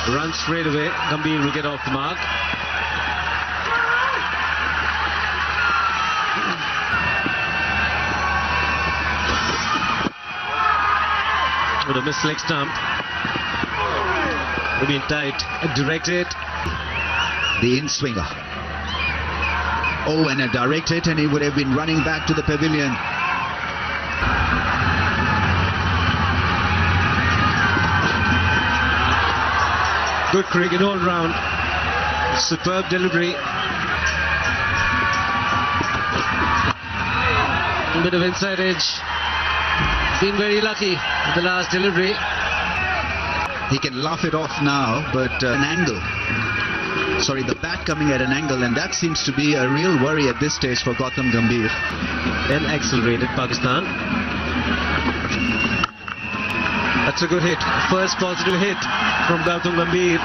Run straight away. Gambhir will get off the mark. With a missed leg stump. Remain tight. Directed. The in-swinger. Oh, and a direct hit, and he would have been running back to the pavilion. Good cricket all round. Superb delivery. A bit of inside edge. Been very lucky with the last delivery. He can laugh it off now, but an angle. Sorry, the bat coming at an angle, and that seems to be a real worry at this stage for Gautam Gambhir. Then accelerated Pakistan. That's a good hit. First positive hit from Gautam Gambhir.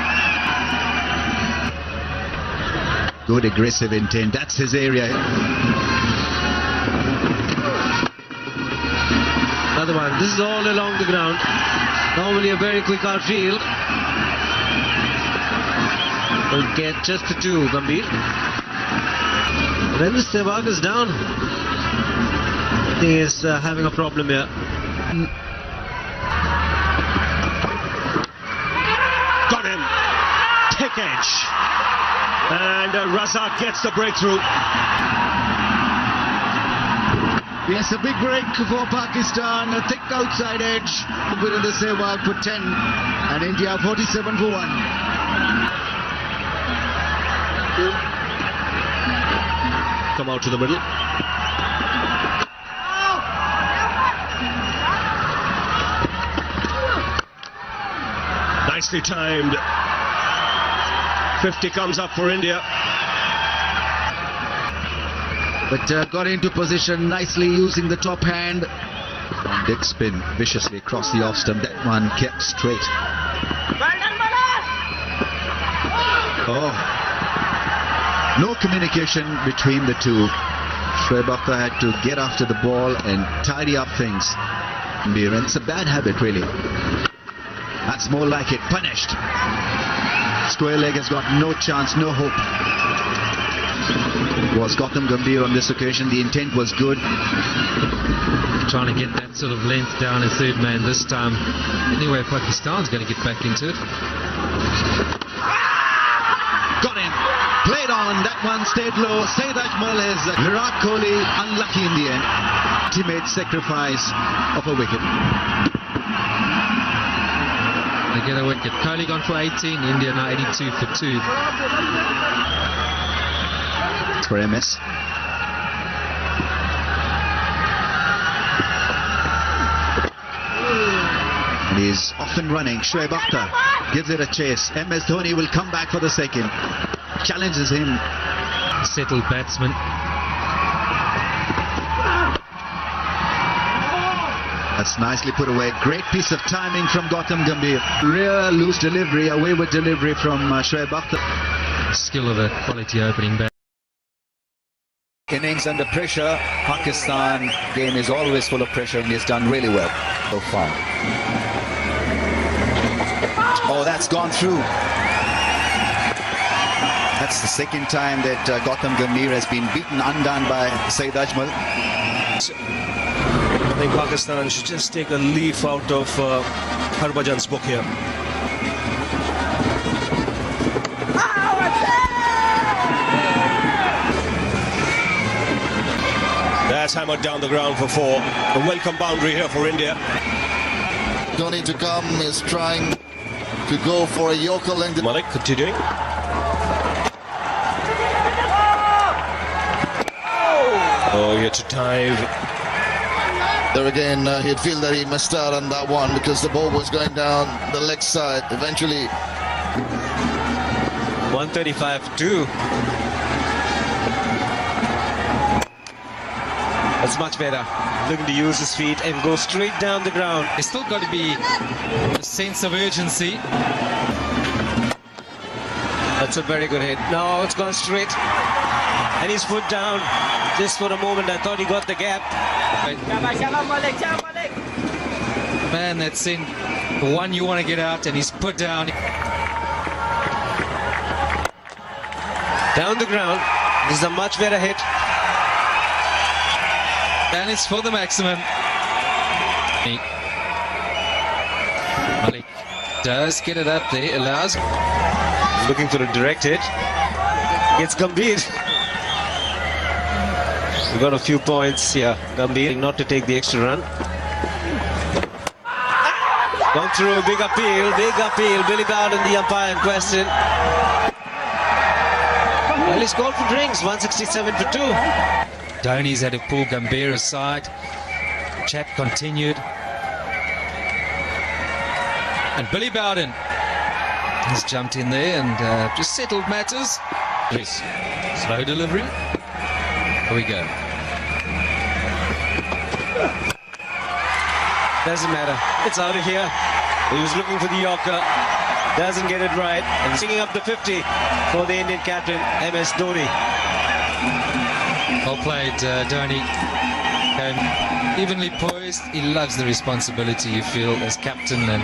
Good aggressive intent. That's his area. Another one. This is all along the ground. Normally a very quick outfield. Will get just the two, Gambhir. When the Sehwag is down, he is having a problem here. Got him. Thick edge. And Razak gets the breakthrough. Yes, a big break for Pakistan. A thick outside edge. Within the Sehwag for 10. And India 47 for 1. Come out to the middle. Nicely timed. 50 comes up for India. But got into position nicely using the top hand. Dead spin viciously across the off stump. That one kept straight. Oh. No communication between the two. Shoaib Akhtar had to get after the ball and tidy up things. And it's a bad habit, really. That's more like it. Punished. Square leg has got no chance, no hope. It was Gautam Gambhir on this occasion. The intent was good. Trying to get that sort of length down as third man this time. Anyway, Pakistan's going to get back into it. Got him. Played on. That one stayed low. Saeed Ajmal is Virat Kohli unlucky in the end. Ultimate sacrifice of a wicket. They get a wicket. Kohli gone for 18. India now 82 for 2. For MS. And he's off and running. Shoaib Akhtar gives it a chase. MS Dhoni will come back for the second. Challenges him. Settled batsman. That's nicely put away. Great piece of timing from Gautam Gambhir. Real loose delivery, a wayward delivery from Shoaib Akhtar. Skill of a quality opening bat. Innings under pressure. Pakistan game is always full of pressure, and he's done really well so far. Oh, that's gone through. That's the second time that Gautam Gambhir has been beaten, undone by Saeed Ajmal. I think Pakistan should just take a leaf out of Harbhajan's book here. That's hammered down the ground for 4. A welcome boundary here for India. Dhoni to come is trying to go for a Yorker length. Malik continuing. Oh, he had to dive. There again, he'd feel that he missed out on that one because the ball was going down the leg side. Eventually, 135-2. That's much better. Looking to use his feet and go straight down the ground. It's still got to be a sense of urgency. That's a very good hit. No, it's gone straight. And he's put down just for a moment. I thought he got the gap. Man, that's in the one you want to get out, and he's put down. Down the ground. This is a much better hit. And it's for the maximum. Malik does get it up there, allows. Looking for a direct hit. Gets Gambhir. We got a few points here. Gambhir not to take the extra run. Gone through a big appeal, Billy Bowden, the umpire in question. Well, he's called for drinks, 167 for 2. Dhoni's had to pull Gambhir aside. Chat continued. And Billy Bowden has jumped in there and just settled matters. Yes. Slow delivery. Here we go. Doesn't matter. It's out of here. He was looking for the Yorker. Doesn't get it right. And singing up the 50 for the Indian captain, MS Dhoni. Well played, Dhoni. And evenly poised. He loves the responsibility, you feel, as captain, and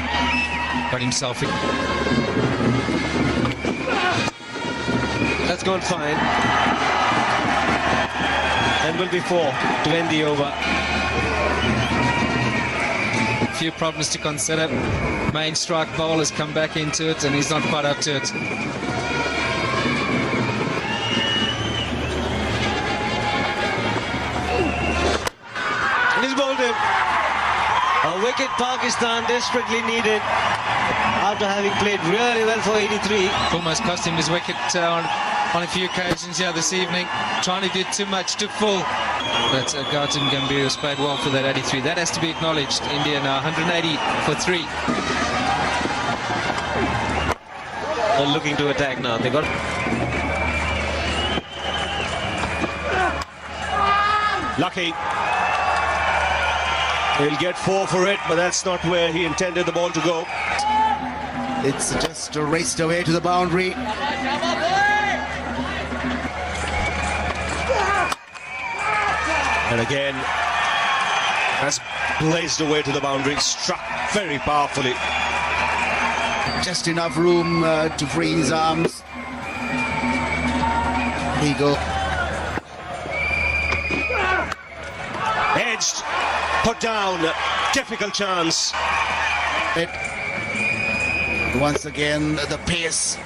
got himself in. That's gone fine. And will be 4 to end the over. A few problems to consider. Main strike bowl has come back into it and he's not quite up to it. And he's bowled him. A wicket Pakistan desperately needed after having played really well for 83. Almost cost him his wicket on a few occasions here this evening, trying to do too much too full. But Gautam Gambhir has played well for that 83. That has to be acknowledged. India now 180 for 3. They're looking to attack now. They got. Lucky. He'll get 4 for it, but that's not where he intended the ball to go. It's just raced away to the boundary. And again, has blazed away to the boundary, struck very powerfully. Just enough room to free his arms. Here you go. Edged, put down, difficult chance. Once again, the pace,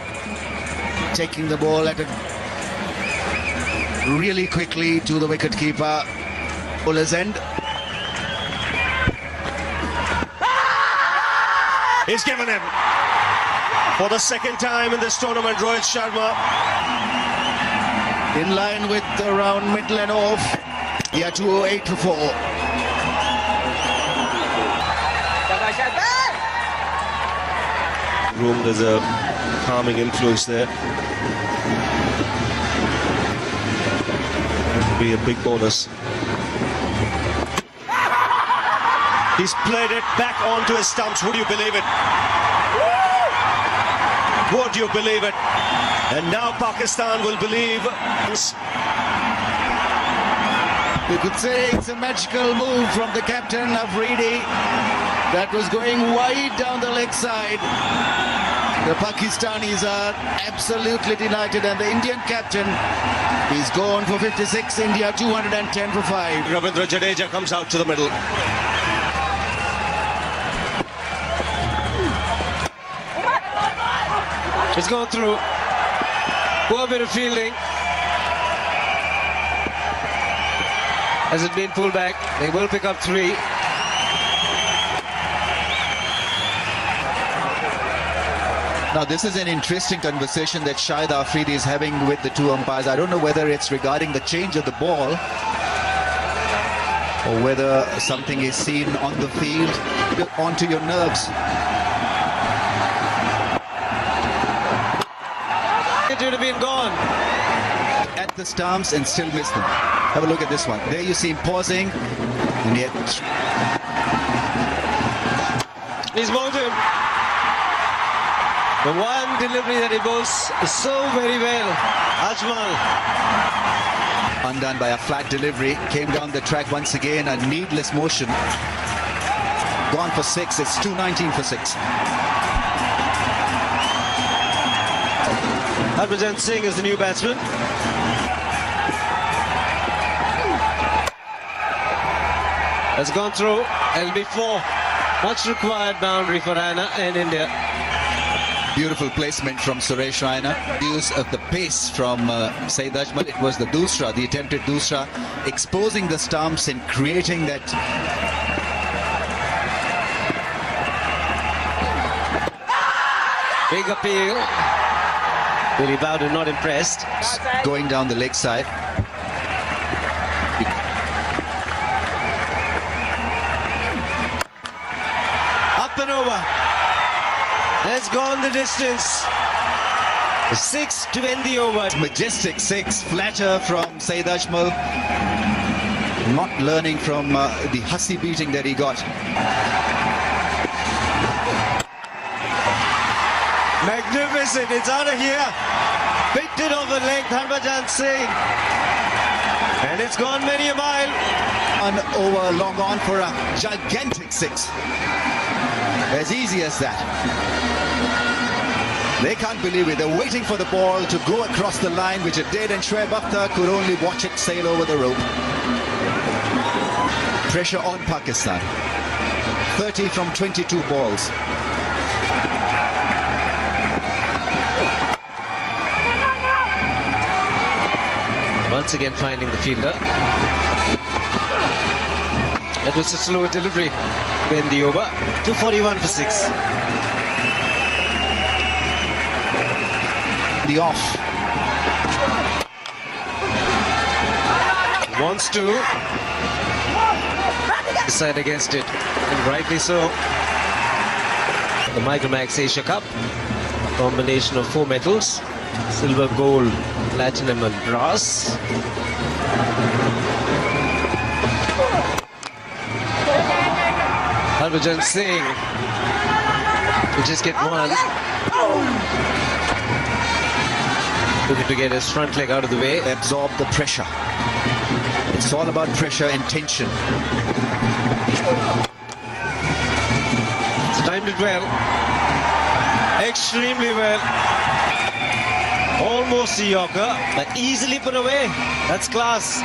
taking the ball at really quickly to the wicketkeeper. Bowler's end. He's given him for the second time in this tournament. Rohit Sharma In line with the round middle and off. They are 208 for 4. room, there's a calming influence there. That would be a big bonus. He's played it back onto his stumps. Would you believe it? Would you believe it? And now Pakistan will believe. You could say it's a magical move from the captain Afridi. That was going wide down the leg side. The Pakistanis are absolutely delighted, and the Indian captain is gone for 56. India 210 for 5. Ravindra Jadeja comes out to the middle. It's gone through. Poor bit of fielding. Has it been pulled back? They will pick up 3. Now this is an interesting conversation that Shahid Afridi is having with the two umpires. I don't know whether it's regarding the change of the ball or whether something is seen on the field onto your nerves. It would have been gone. At the stumps and still missed them. Have a look at this one. There you see him pausing, and yet He's bowled him. The one delivery that he bowls so very well. Ajmal. undone by a flat delivery. Came down the track once again, a needless motion. Gone for 6. It's 219 for 6. Harbhajan Singh is the new batsman. Has gone through. It'll be 4. Much required boundary for Raina and India. Beautiful placement from Suresh Raina. Use of the pace from Saeed Ajmal. It was the dusra, the attempted dusra, exposing the stumps and creating that. Big appeal. Billy Bowden not impressed. Going down the leg side. Up and over. Has gone the distance. 6 to end the over. Majestic 6, flatter from Saeed Ajmal. Not learning from the hussy beating that he got. Magnificent, it's out of here. Picked it over length, Harbhajan Singh. And it's gone many a mile. On over, long on for a gigantic 6. As easy as that. They can't believe it. They're waiting for the ball to go across the line, which it did, and Shoaib Akhtar could only watch it sail over the rope. Pressure on Pakistan. 30 from 22 balls. Once again finding the fielder. It was a slow delivery in the over. 241 for 6. The off. Wants to decide against it, and rightly so. The Micromax Asia Cup, a combination of 4 metals: silver, gold, platinum and brass. Harbhajan Singh to just get 1. Looking to get his front leg out of the way. Absorb the pressure. It's all about pressure and tension. It's timed it well. Extremely well. Almost a Yorker, but easily put away. That's class.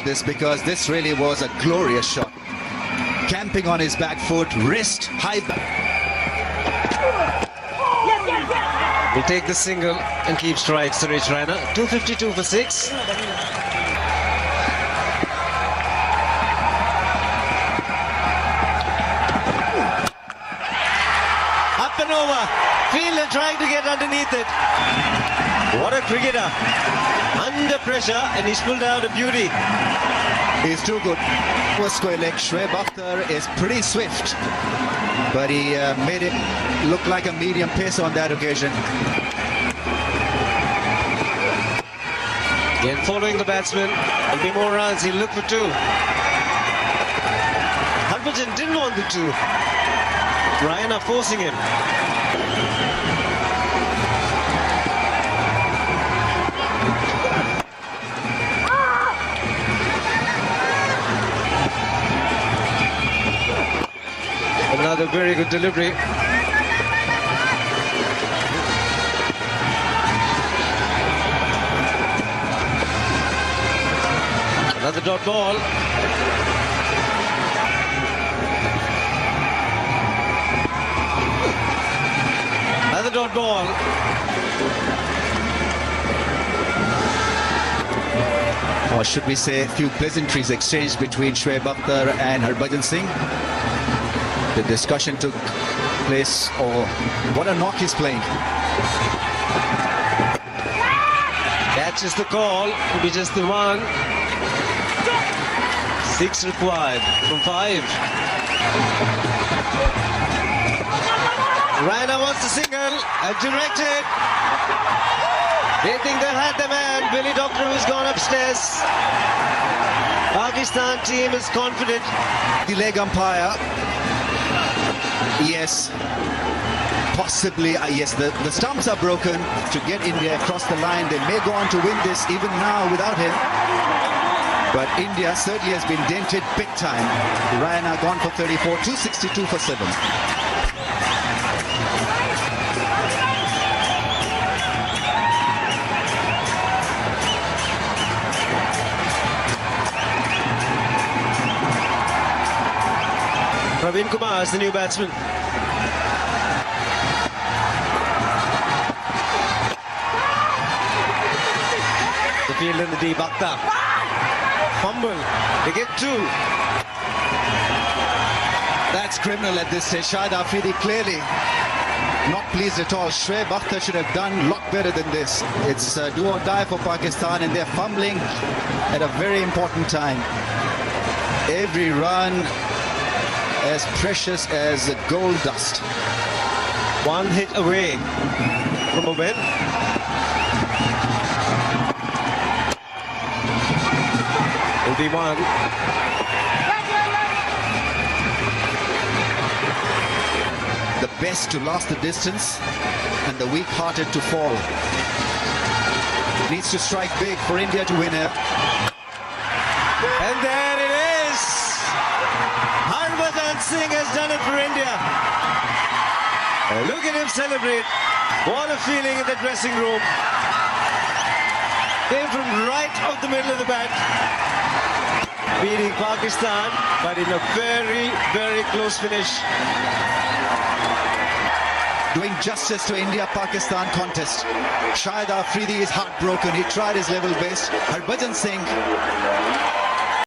This because this really was a glorious shot. Camping on his back foot, wrist, high back. Will take the single and keep strike, Suresh Raina. 252 for 6. Up and over. Fielder trying to get underneath it. What a cricketer. Under pressure, and he's pulled out a beauty. He's too good. Square leg. Shoaib Akhtar is pretty swift, but he made it look like a medium pace on that occasion. Again, following the batsman. There'll be more runs. He'll look for 2. Harbhajan didn't want the 2. Raina forcing him. Another very good delivery. Another dot ball. Another dot ball. Or should we say a few pleasantries exchanged between Shoaib Akhtar and Harbhajan Singh. The discussion took place, or what a knock he's playing. Catches the call, will be just the 1. 6 required from 5. Raina wants the single, directed. They think they've had the man. Billy Doctor has gone upstairs. Pakistan team is confident. The leg umpire. Yes, possibly, yes, the stumps are broken to get India across the line. They may go on to win this even now without him. But India certainly has been dented big time. Raina gone for 34, 262 for 7. Hara is the new batsman. The field in the deep. Akhtar. Fumble. They get two. That's criminal at this stage. Shahid Afridi clearly not pleased at all. Shoaib Akhtar should have done a lot better than this. It's do or die for Pakistan, and they're fumbling at a very important time. Every run as precious as gold dust. One hit away from a win. Will be one. The best to last the distance and the weak-hearted to fall. Needs to strike big for India to win here. And there it is. Harbhajan Singh has done it for India. Look at him celebrate. What a feeling in the dressing room. Came from right off the middle of the bat. Beating Pakistan, but in a very, very close finish. Doing justice to India-Pakistan contest. Shahid Afridi is heartbroken. He tried his level best. Harbhajan Singh